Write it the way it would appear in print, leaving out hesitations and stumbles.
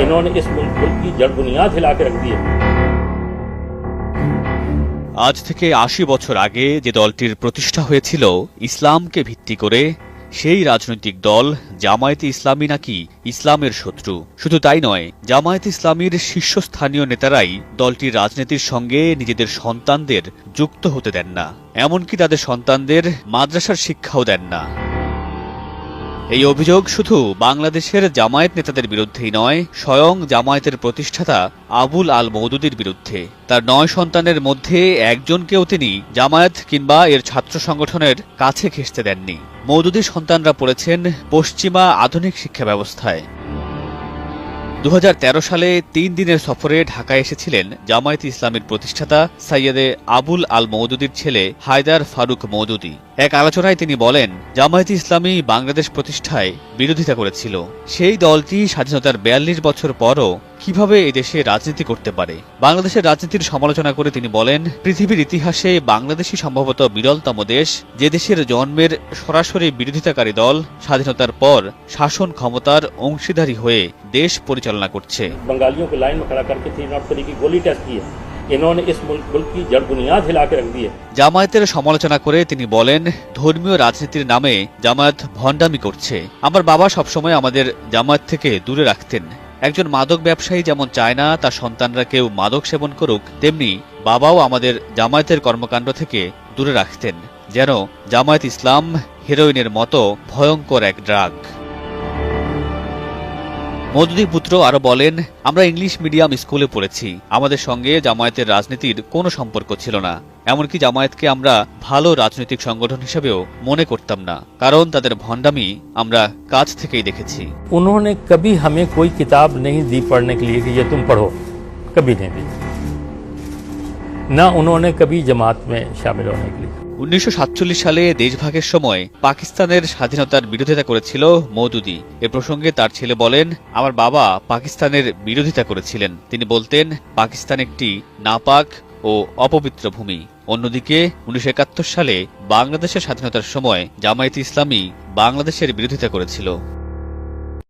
इन्होंने इस मुल्क की जड़ बुनियाद हिला के रख दी है। আজ থেকে ৮০ বছর আগে যে দলটির প্রতিষ্ঠা হয়েছিল ইসলামকে ভিত্তি করে, সেই রাজনৈতিক দল জামায়াতে ইসলামী নাকি ইসলামের শত্রু। শুধু তাই নয়, জামায়াতে ইসলামীর শীর্ষস্থানীয় নেতারাই দলটির রাজনীতির সঙ্গে নিজেদের সন্তানদের যুক্ত হতে দেন না, এমনকি তাদের সন্তানদের মাদ্রাসার শিক্ষাও দেন না। এই অভিযোগ শুধু বাংলাদেশের জামায়াত নেতাদের বিরুদ্ধেই নয়, স্বয়ং জামায়াতের প্রতিষ্ঠাতা আবুল আল মওদুদীর বিরুদ্ধে। তার ৯ সন্তানের মধ্যে একজনকেও তিনি জামায়াত কিংবা এর ছাত্র সংগঠনের কাছে ঘেঁষতে দেননি। মওদুদীর সন্তানরা পড়েছেন পশ্চিমা আধুনিক শিক্ষা ব্যবস্থায়। ২০১৩ সালে ৩ দিনের সফরে ঢাকায় এসেছিলেন জামায়াতে ইসলামীর প্রতিষ্ঠাতা সৈয়দে আবুল আল মওদুদীর ছেলে হায়দার ফারুক মওদুদী। এক আলোচনায় তিনি বলেন, জামায়াতে ইসলামী বাংলাদেশ প্রতিষ্ঠায় বিরোধিতা করেছিল। সেই দলটি স্বাধীনতার ৪২ বছর পরও কিভাবে এদেশে রাজনীতি করতে পারে। বাংলাদেশের রাজনীতির সমালোচনা করে তিনি বলেন, পৃথিবীর ইতিহাসে বাংলাদেশই সম্ভবত বিরলতম দেশ, যে দেশের জন্মের সরাসরি বিরোধিতাকারী দল স্বাধীনতার পর শাসন ক্ষমতার অংশীদারী হয়ে দেশ পরিচালনা করছে। बंगालियों को लाइन में खड़ा करके 303 की गोली टेस्ट की है। इन्होंने इस मुल्क की जड़ बुनियाद हिला के रख दी है। জামায়াতের সমালোচনা করে তিনি বলেন, ধর্মীয় রাজনীতির নামে জামায়াত ভণ্ডামি করছে। আমার বাবা সবসময় আমাদের জামায়াত থেকে দূরে রাখতেন। একজন মাদক ব্যবসায়ী যেমন চায় না তার সন্তানরা কেউ মাদক সেবন করুক, তেমনি বাবাও আমাদের জামায়াতের কর্মকাণ্ড থেকে দূরে রাখতেন, যেন জামায়াত ইসলাম হেরোইনের মতো ভয়ঙ্কর এক ড্রাগ। মওদুদী পুত্র আরো বলেন, আমরা ইংলিশ মিডিয়াম স্কুলে পড়েছি, আমাদের সঙ্গে জামায়াতের রাজনীতির কোনো সম্পর্ক ছিল না। এমনকি জামায়াতকে আমরা ভালো রাজনৈতিক সংগঠন হিসেবেও মনে করতাম না, কারণ তাদের ভণ্ডামি আমরা কাছ থেকেই দেখেছি। उन्होंने कभी हमें कोई किताब नहीं दी पढ़ने के लिए कि ये तुम पढ़ो, कभी नहीं दी। ना उन्होंने कभी जमात में शामिल होने के लिए। ১৯৪৭ সালে দেশভাগের সময় পাকিস্তানের স্বাধীনতার বিরোধিতা করেছিল মওদুদী। এ প্রসঙ্গে তার ছেলে বলেন, আমার বাবা পাকিস্তানের বিরোধিতা করেছিলেন। তিনি বলতেন, পাকিস্তান একটি নাপাক ও অপবিত্র ভূমি। অন্যদিকে ১৯৭১ সালে বাংলাদেশের স্বাধীনতার সময় জামায়াতে ইসলামী বাংলাদেশের বিরোধিতা করেছিল।